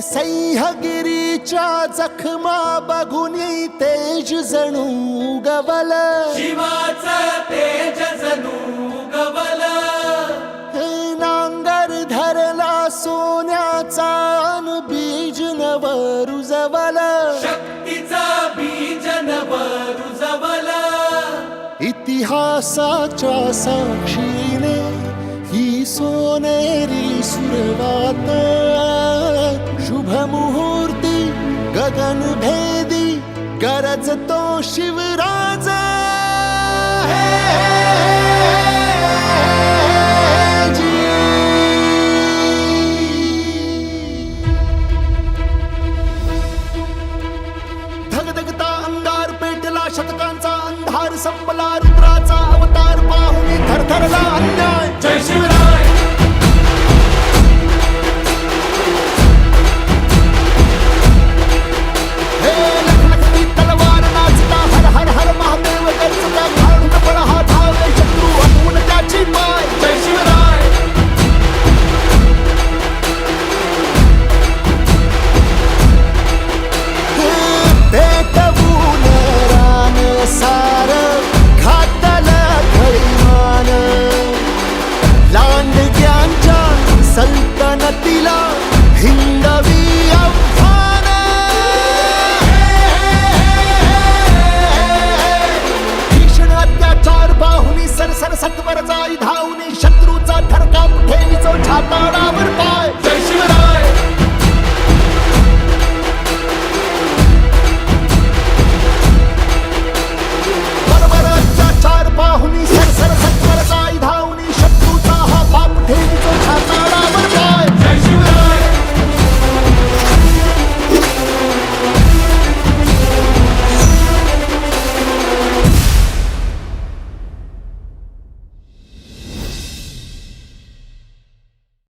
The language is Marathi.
सह्यागिरीच्या जखमा बघून तेज जणू गवल, शिवाचं तेज जणू गवल. नांगर धरला सोन्याचा अन बीज नव रुजवल, शक्तीचा बीज नव रुजवल. इतिहासाच्या साक्षीने ही सोनेरी सुरवात, शुभ मुहूर्ती गगन भेदी गरजतो शिवराज. धगधगता अंगार पेटला, शतकांचा अंधार संपला, रुद्राचा अवतार पाहुनी थरथरला अन्याय. जय शिवराय. हे लखलखती तलवार नाचता, हर हर हर महादेव गरजता, घालून बळ हा धावले शत्रू अपून त्याची पाय. जय शिवराय. पेटवून रान सार घातल खळीमान, लांडग्यांच्या सल्तनतीला